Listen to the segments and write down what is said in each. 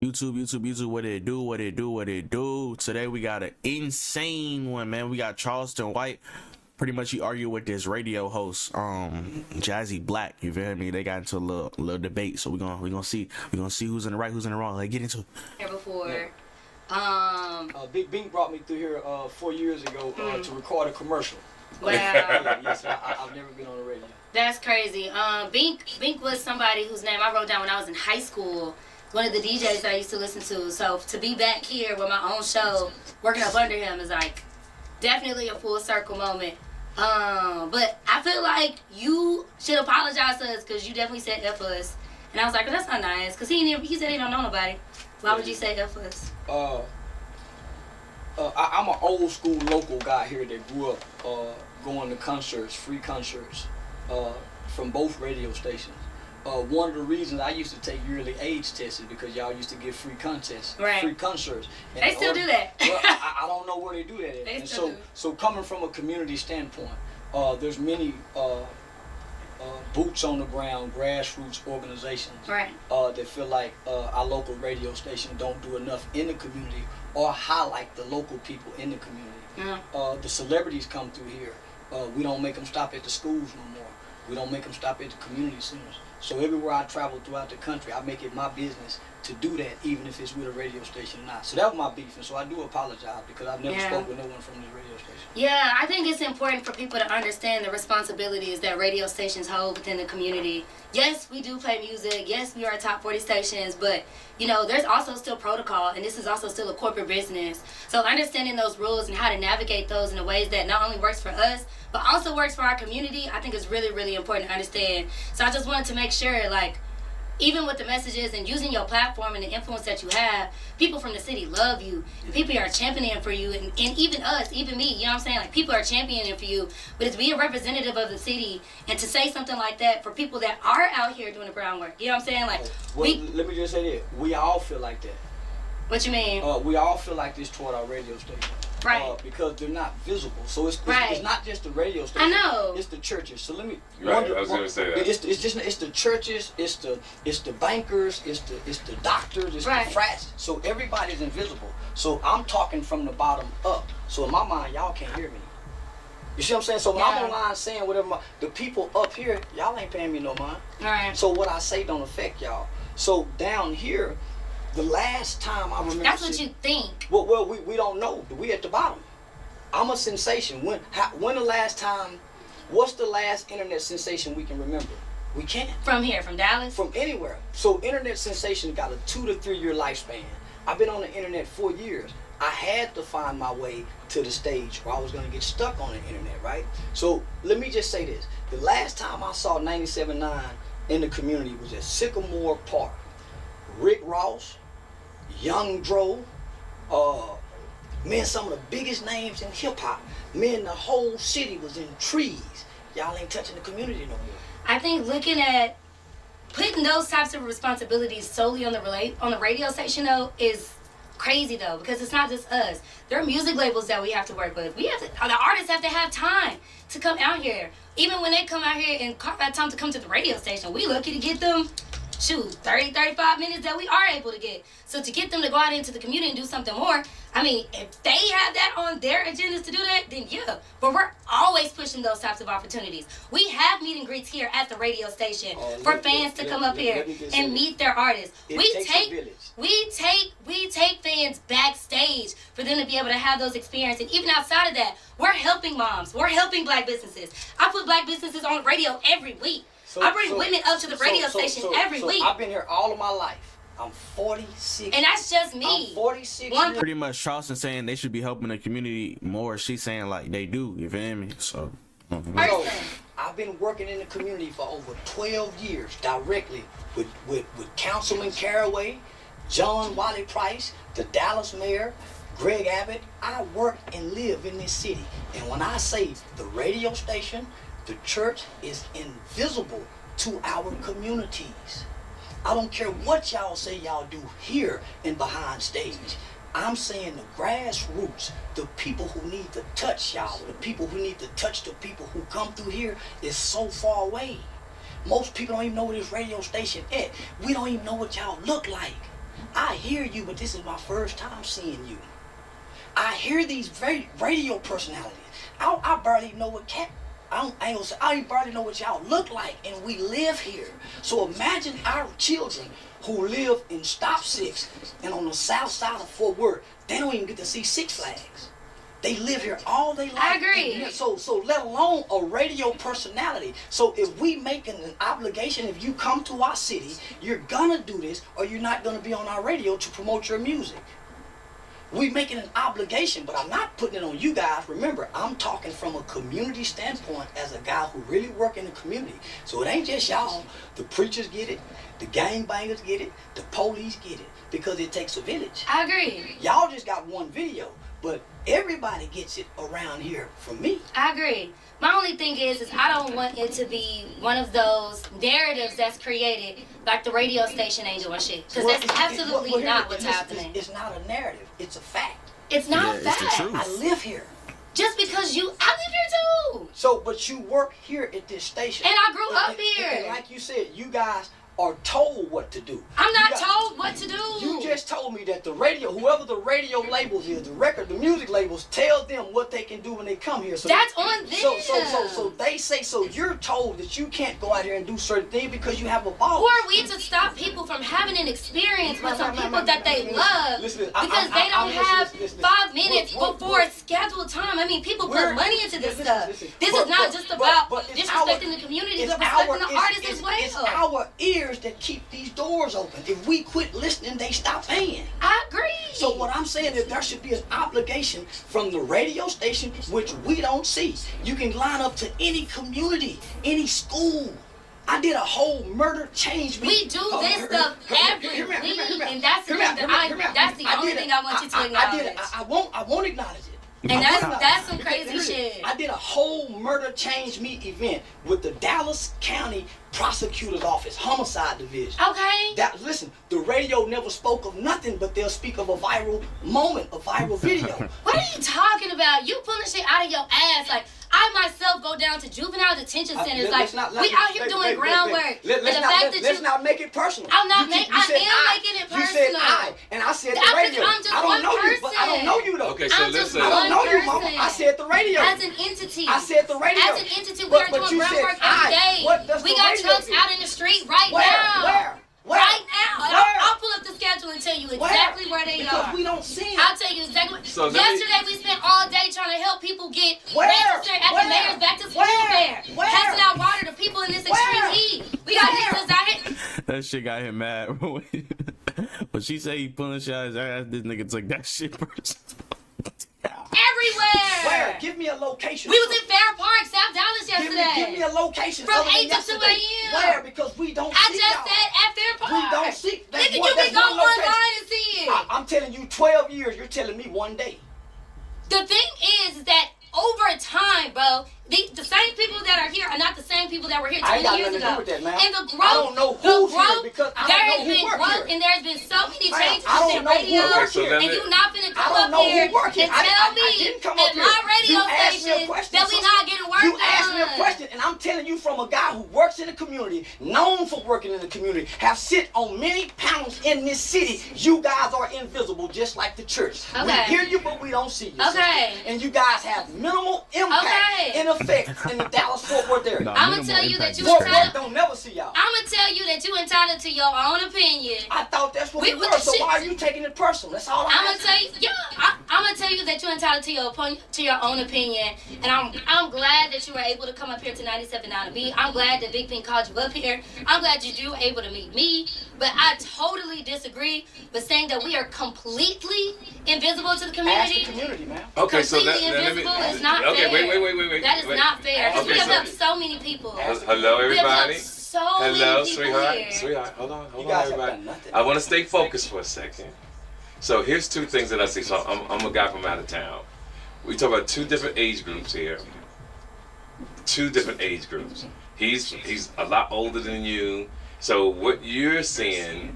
YouTube, what it do? Today we got an insane one, man. We got Charleston White. Pretty much he argued with this radio host, Jazzy Black. You feel me? They got into a little debate. So we're gonna see who's in the right, who's in the wrong. Like, get into it. Here before. Big Bink brought me through here 4 years ago to record a commercial. Wow. Yes, I've never been on the radio. That's crazy. Bink was somebody whose name I wrote down when I was in high school. One of the DJs that I used to listen to. So to be back here with my own show, working up under him is like definitely a full circle moment. But I feel like you should apologize to us because you definitely said F us. And I was like, well, that's not nice. Because he said he don't know nobody. Why would you say F us? I'm an old school local guy here that grew up going to concerts, free concerts, from both radio stations. One of the reasons I used to take yearly AIDS tests is because y'all used to give free contests, free concerts. And they still do that. Well, I don't know where they do that at. They and still do. So coming from a community standpoint, there's many boots on the ground, grassroots organizations that feel like our local radio station don't do enough in the community or highlight the local people in the community. The celebrities come through here. We don't make them stop at the schools no more. We don't make them stop at the community centers. So everywhere I travel throughout the country, I make it my business to do that, even if it's with a radio station or not. So that was my beef, and so I do apologize because I've never spoke with no one from this radio station. Yeah, I think it's important for people to understand the responsibilities that radio stations hold within the community. Yes, we do play music. Yes, we are top 40 stations, but you know, there's also still protocol, and this is also still a corporate business. So understanding those rules and how to navigate those in a ways that not only works for us, but also works for our community, I think is really, really important to understand. So I just wanted to make sure, like, even with the messages and using your platform and the influence that you have, people from the city love you. And people are championing for you. And even us, even me, you know what I'm saying? Like, people are championing for you. But to be a representative of the city and to say something like that for people that are out here doing the groundwork, you know what I'm saying? Like, let me just say this. We all feel like that. What you mean? We all feel like this toward our radio station. Right. Because they're not visible. So it's not just the radio station. I know. It's the churches. So let me. Right. I was gonna say that. It's the churches. It's the bankers. It's the doctors. It's the frats. So everybody's invisible. So I'm talking from the bottom up. So in my mind, y'all can't hear me. You see what I'm saying? So when I'm online saying whatever, the people up here, y'all ain't paying me no mind. Right. So what I say don't affect y'all. So down here, the last time I remember. That's what you think. Well, we don't know. We at the bottom. I'm a sensation. When the last time? What's the last internet sensation we can remember? We can't. From here, from Dallas. From anywhere. So internet sensation got a 2 to 3 year lifespan. I've been on the internet 4 years. I had to find my way to the stage where I was going to get stuck on the internet, right? So let me just say this. The last time I saw 97.9 in the community was at Sycamore Park. Rick Ross, Young Dro, man, some of the biggest names in hip hop. Man, the whole city was in trees. Y'all ain't touching the community no more. I think looking at putting those types of responsibilities solely on the radio station though is crazy though, because it's not just us. There are music labels that we have to work with. The artists have to have time to come out here. Even when they come out here and carve out time to come to the radio station, we lucky to get them 30, 35 minutes that we are able to get. So to get them to go out into the community and do something more, I mean, if they have that on their agendas to do that, then yeah. But we're always pushing those types of opportunities. We have meet and greets here at the radio station for fans to come up here and meet their artists. We take fans backstage for them to be able to have those experiences. And even outside of that, we're helping moms. We're helping black businesses. I put black businesses on the radio every week. I bring women up to the radio station every week. I've been here all of my life. I'm 46. And that's just me. I'm 46 years. Pretty much Charleston saying they should be helping the community more. She's saying like they do. You feel me? So. So I've been working in the community for over 12 years directly with Councilman Caraway, John Wiley Price, the Dallas mayor, Greg Abbott. I work and live in this city. And when I say the radio station, the church is invisible to our communities. I don't care what y'all say y'all do here and behind stage. I'm saying the grassroots, the people who need to touch y'all, the people who need to touch the people who come through here is so far away. Most people don't even know where this radio station is. We don't even know what y'all look like. I hear you, but this is my first time seeing you. I hear these radio personalities. I barely know what I barely know what y'all look like, and we live here. So imagine our children who live in Stop 6 and on the south side of Fort Worth. They don't even get to see Six Flags. They live here all day long. I agree. So let alone a radio personality. So if we make an obligation, if you come to our city, you're gonna do this, or you're not gonna be on our radio to promote your music. We making an obligation, but I'm not putting it on you guys. Remember, I'm talking from a community standpoint as a guy who really work in the community. So it ain't just y'all. The preachers get it, the gangbangers get it, the police get it, because it takes a village. I agree. Y'all just got one video, but everybody gets it around here from me. I agree. My only thing is I don't want it to be one of those narratives that's created like the radio station ain't doing shit. Because that's absolutely not what's happening. It's not a narrative. It's a fact. It's not a fact. It's the truth. I live here. Just because I live here too. So, but you work here at this station. And I grew up here. And like you said, you guys are told what to do. I'm not told what to do. You just told me that the radio, whoever the radio labels is, the music labels, tell them what they can do when they come here. So that's on them. So they say, so you're told that you can't go out here and do certain things because you have a boss. Who are we to stop people from having an experience with some people that they love because they don't have 5 minutes before scheduled time? I mean, people put money into this stuff. This is not just about disrespecting the community, but respecting the artists as well. It's our ears that keep these doors open. If we quit listening, they stop paying. I agree. So what I'm saying is there should be an obligation from the radio station, which we don't see. You can line up to any community, any school. I did a whole murder change. We do this stuff every week, and that's the thing that's the only thing I want you to acknowledge. I won't acknowledge it. And that's some crazy shit. I did a whole murder change me event with the Dallas County Prosecutor's Office, Homicide Division. Okay. Listen, the radio never spoke of nothing, but they'll speak of a viral moment, a viral video. What are you talking about? You pulling shit out of your ass. Like, I myself go down to juvenile detention centers. We out here doing groundwork. Let's not make it personal. I am making it personal. You said I, and I said the radio. I'm just I don't know person. you, but I don't know you though. Okay, so listen. I don't know you, mama. I said the radio. As an entity. I said the radio. As an entity, we are doing groundwork every day. We got trucks out in the street right now. Where? Right now. I'll pull up the schedule and tell you exactly where they because are. We don't see them. I'll tell you exactly. So yesterday we spent all day trying to help people get Where? registered at the mayor's back to school fair. Passing out water to people in this extreme heat. We got niggas out here. That shit got him mad. When she said he pulling shit out his ass, this nigga took that shit personal. Everywhere. Where? Give me a location. We was in Fair Park, South Dallas yesterday. Give me a location. From 8 to 2 a.m. Where? Because we don't I see just y'all. said at Fair Park. We don't see. Nigga, you can go online and see it. I'm telling you, 12 years. You're telling me one day. The thing is that over time, bro, the same people that are here are not the same people that were here 20 years ago. To do with that, man. And the growth, I don't know who's here because I there don't has know been who work growth here. and there's been so many changes I don't within know who radio. work here. And you not finna I come don't up know here who work here. and tell me at my radio station that we not getting work You done. asked me a question, and I'm telling you from a guy who works in the community, known for working in the community, have sit on many pounds in this city. You guys are invisible, just like the church. Okay. We hear you, but we don't see you. Okay. Sister. And you guys have minimal impact and effect in the Dallas-Fort Worth area. No, I'm gonna tell you that you Fort Worth entitled. don't never see y'all. I'm gonna tell you that you entitled to your own opinion. I thought that's what we We- were, so shit. why are you taking it personal? That's all I'm I'm gonna tell you, I'm gonna tell you that you're entitled to your own opinion, and I'm glad that you were able to come up here to 97.9 to me. I'm glad that Big Pink called you up here. I'm glad that you were able to meet me, but I totally disagree with saying that we are completely invisible to the community. Ask the community, man. Okay, so Completely invisible is not okay, fair. wait. That is not fair. Because we Okay, have so- helped so many people. Hello, We have everybody. helped so Hello, many people here. sweetheart. Hold on, You guys have everybody. done nothing. I want to stay focused for a second. So here's two things that I see. So I'm a guy from out of town. We talk about two different age groups here. Two different age groups. He's a lot older than you. So what you're seeing,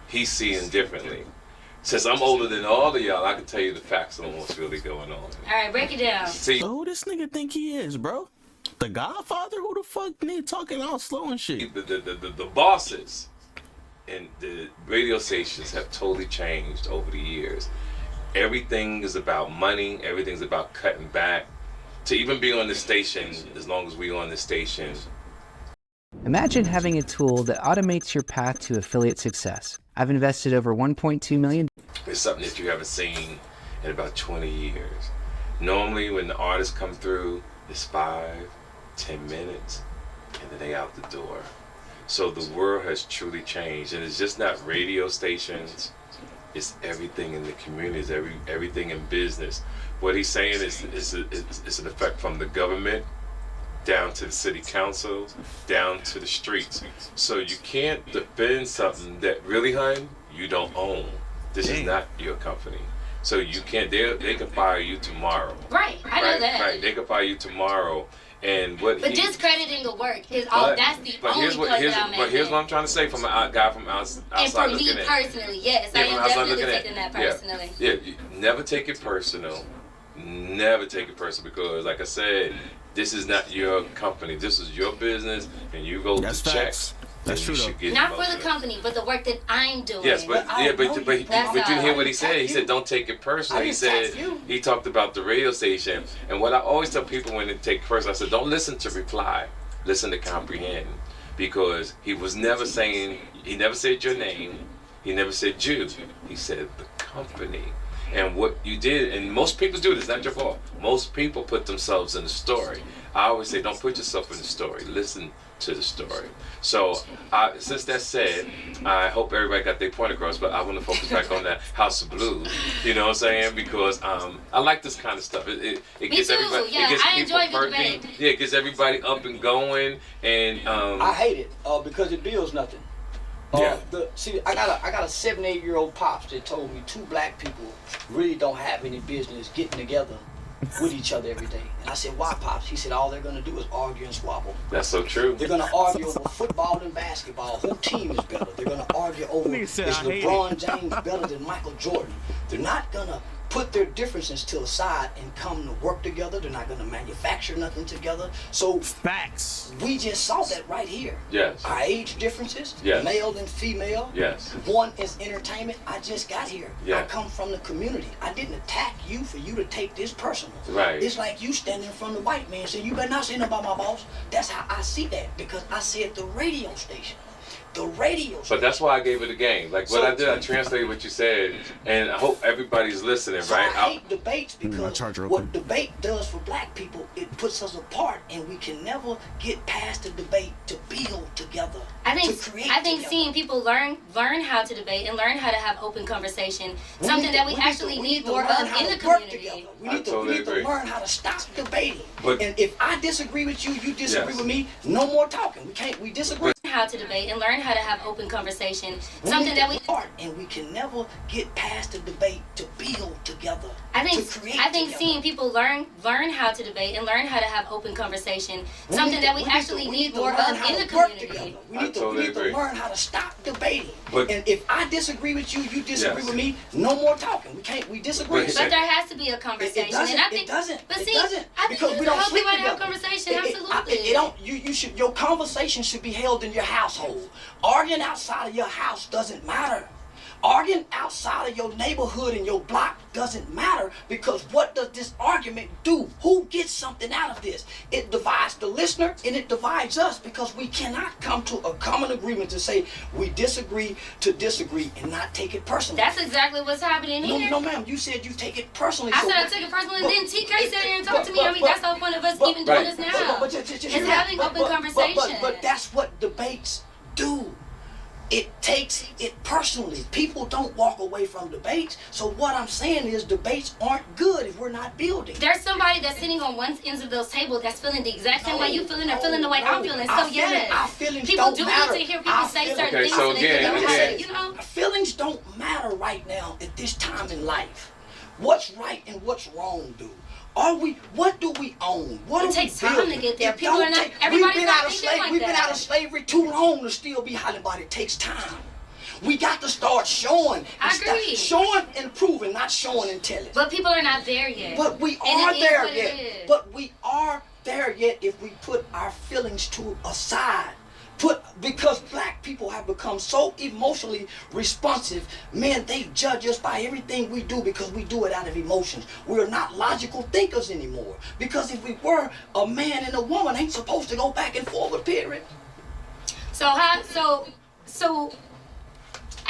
he's seeing differently. Since I'm older than all of y'all, I can tell you the facts on what's really going on. All right, break it down. See, So who this nigga think he is, bro? The Godfather? Who the fuck nigga talking all slow and shit? the bosses and the radio stations have totally changed over the years. Everything is about money. Everything's about cutting back. To even be on the station, as long as we're on the station. Imagine having a tool that automates your path to affiliate success. I've invested over $1.2 million. It's something that you haven't seen in about 20 years. Normally, when the artists come through, it's 5-10 minutes, and then they out the door. So the world has truly changed, and it's just not radio stations. It's everything in the communities, everything in business. What he's saying is an effect from the government down to the city council, down to the streets. So you can't defend something that really, hun, you don't own. This is not your company. So you can't, they can fire you tomorrow. Right, I know that. Right, they can fire you tomorrow. And what But discrediting the work is all. That's the only point that I'm making. But here's what I'm trying to say from a guy from outside and for looking me in. Personally, yes, I am definitely taking that personally. Yeah, you never take it personal. Never take it personal, because, like I said, this is not your company. This is your business, and you go to check. That's true, though. Not for the company, but the work that I'm doing. Yes, but you hear what he said. He said, "Don't take it personal." He said he talked about the radio station, and what I always tell people when they take it personal, I said, "Don't listen to reply, listen to comprehend," because he was never saying. He never said your name. He never said you. He said the company. And what you did, and most people do this, not your fault. Most people put themselves in the story. I always say, don't put yourself in the story. Listen to the story. So, since that's said, I hope everybody got their point across, but I want to focus back on that House of Blues. You know what I'm saying? Because I like this kind of stuff. It gets everybody. Yeah, it gets I enjoy the perking. debate. Yeah, it gets everybody up and going. And I hate it because it builds nothing. I got a 7, 8-year-old pops that told me 2 black people really don't have any business getting together with each other every day. And I said, why, pops? He said, all they're gonna do is argue and squabble. That's so true. They're gonna argue over football and basketball. Who team is better? They're gonna argue over is LeBron James better than Michael Jordan? They're not gonna put their differences to the side and come to work together. They're not gonna manufacture nothing together. So facts. We just saw that right here. Yes. Our age differences, yes. Male and female. Yes. One is entertainment. I just got here. Yeah. I come from the community. I didn't attack you for you to take this personal. Right. It's like you standing in front of the white man saying, you better not say nothing about my boss. That's how I see that, because I said the radio station. The radio. But that's why I gave it a game. Like what I did, I translated what you said, and I hope everybody's listening, so right? I hate debates because what debate does for black people, it puts us apart, and we can never get past the debate to build together. I think seeing people learn how to debate and learn how to have open conversation, something that we actually need more of in the community. We need to learn how to stop debating. And if I disagree with you, you disagree with me, no more talking. We disagree. How to debate and learn how to have open conversation, something that we and we can never get past the debate to build together. I think seeing people learn how to debate and learn how to have open conversation, something that we actually need more of in the community. We need to learn how to stop debating. And if I disagree with you, you disagree with me, no more talking. We disagree. But there has to be a conversation. It doesn't. I think you help people to have conversation. Absolutely. Your conversation should be held in your household. Arguing outside of your house doesn't matter. Arguing outside of your neighborhood and your block doesn't matter, because what does this argument do? Who gets something out of this? It divides the listener and it divides us, because we cannot come to a common agreement to say we disagree to disagree and not take it personally. That's exactly what's happening here. No, ma'am. You said you take it personally. I said I take it personally, and then TK sat here and talked to me. I mean, that's the whole point of us even doing this now. It's having open conversation. But that's what debates do. It takes it personally. People don't walk away from debates. So what I'm saying is debates aren't good if we're not building. There's somebody that's sitting on one end of those tables that's feeling the exact same way you feeling, or feeling the way I'm feeling. So our feelings people don't do matter. need to hear people say certain things. So again. Feelings don't matter right now at this time in life. What's right and what's wrong, dude? What do we own? It takes time to get there. People are not. Everybody's not thinking like that. We've been out of slavery too long to still be hollering about it. Takes time. We got to start showing. I agree. Showing and proving, not showing and telling. But people are not there yet. But we are there yet. But we are there yet if we put our feelings to aside. Because black people have become so emotionally responsive, man, they judge us by everything we do because we do it out of emotions. We're not logical thinkers anymore. Because if we were, a man and a woman ain't supposed to go back and forward, period. So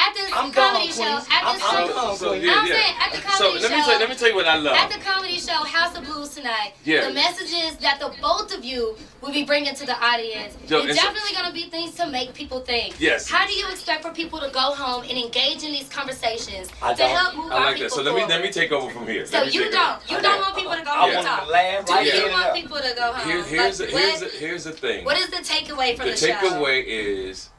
at this I'm comedy done, show, Queen. at this I'm show, done, So Queen. yeah, I'm yeah. saying at the So comedy let me tell you what I love. At the comedy show, House of Blues tonight, Yeah. the messages that the both of you will be bringing to the audience, Yo, it's and so- definitely going to be things to make people think. Yes. How do you expect for people to go home and engage in these conversations I to don't. help move I our like people that. So let me forward? take over from here. So Let me you take don't. over. You don't want people to go I home and want them talk. to laugh Do right you in and want out. people to go home? Here's the thing. What is the takeaway from The the show? takeaway is,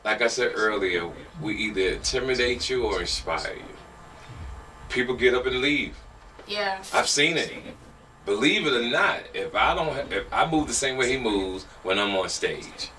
like I said earlier, we either intimidate you or inspire you. People get up and leave. Yeah. I've seen it. Believe it or not, if I move the same way he moves when I'm on stage.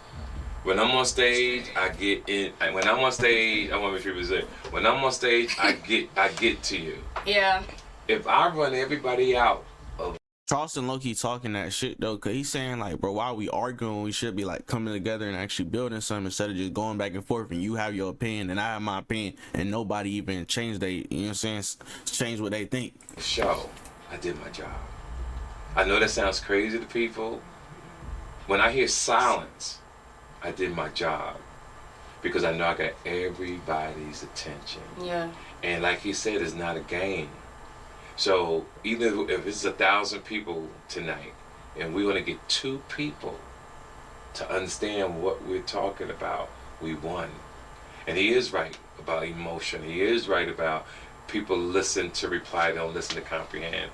When I'm on stage, I get in. When I'm on stage, I want to make sure people say, when I'm on stage, I get to you. Yeah. If I run everybody out of Charleston low-key talking that shit though, cause he's saying like, bro, why are we arguing? We should be like coming together and actually building something instead of just going back and forth and you have your opinion and I have my opinion and nobody even changed you know what I'm saying, change what they think. the show, I did my job. I know that sounds crazy to people. When I hear silence, I did my job. Because I know I got everybody's attention. Yeah. And like he said, it's not a game. So even if it's 1,000 people tonight, and we want to get 2 people to understand what we're talking about, we won. And he is right about emotion. He is right about people listen to reply, don't listen to comprehend.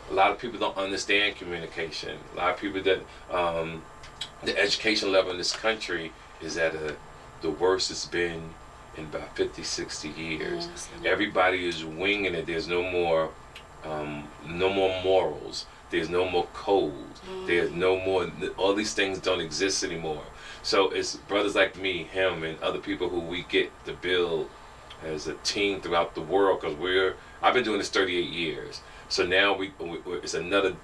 A lot of people don't understand communication. A lot of people that the education level in this country is at the worst it's been in about 50, 60 years. Yes. Everybody is winging it. There's no more morals. There's no more code. There's no more, all these things don't exist anymore. So it's brothers like me, him, and other people who we get to build as a team throughout the world, because I've been doing this 38 years. So now it's another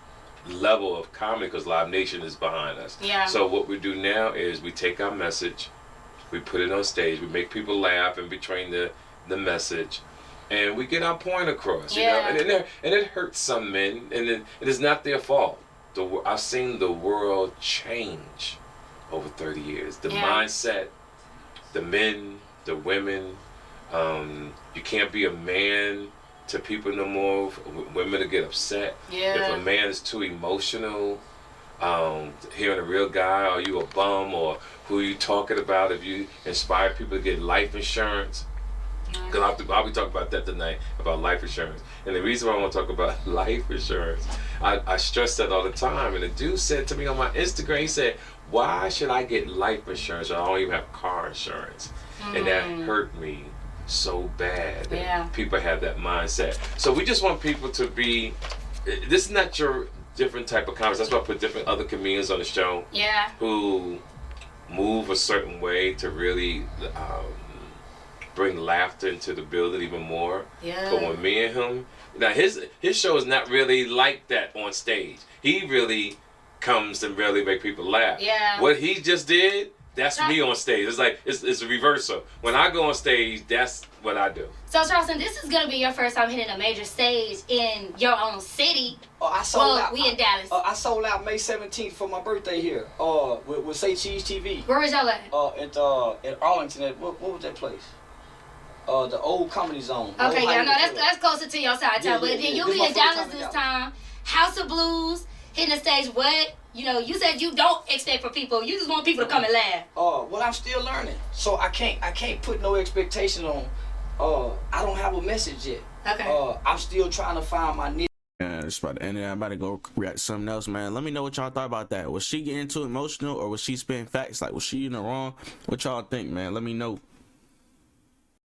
level of comedy because Live Nation is behind us. Yeah. So what we do now is we take our message, we put it on stage, we make people laugh and between the message, and we get our point across. Yeah. You know, and it hurts some men, and it is not their fault. I've seen the world change over 30 years. The mindset, the men, the women. You can't be a man to people no more. Women to get upset. Yeah. If a man is too emotional, hearing a real guy, are you a bum, or who are you talking about? If you inspire people to get life insurance, because I'll be talking about that tonight, about life insurance. And the reason why I want to talk about life insurance, I stress that all the time. And the dude said to me on my Instagram, he said, why should I get life insurance? I don't even have car insurance. And that hurt me so bad. Yeah. People have that mindset. So we just want people to be, this is not your different type of comments. That's why I put different other comedians on the show. Yeah. Who move a certain way to really bring laughter into the building even more. Yeah. But when me and him, now his show is not really like that on stage. He really comes and really make people laugh. Yeah. What he just did, that's me on stage. It's like it's a reversal. When I go on stage, that's what I do. So Charleston, this is gonna be your first time hitting a major stage in your own city. Oh, I sold out. We in Dallas. I sold out May 17th for my birthday here. With Say Cheese TV. Where was y'all at? At Arlington. What was that place? The old Comedy Zone. Okay, Old yeah, no, Hollywood that's closer to your side town. But then you'll This be my in first Dallas time in this Dallas. time. House of Blues, hitting the stage. What? You know, you said you don't expect for people. You just want people to come and laugh. Well, I'm still learning, so I can't put no expectation on. I don't have a message yet. Okay. I'm still trying to find my niche. Yeah, it's about to end. I'm about to go react to something else, man. Let me know what y'all thought about that. Was she getting too emotional or was she spitting facts? Like, was she in the wrong? What y'all think, man? Let me know.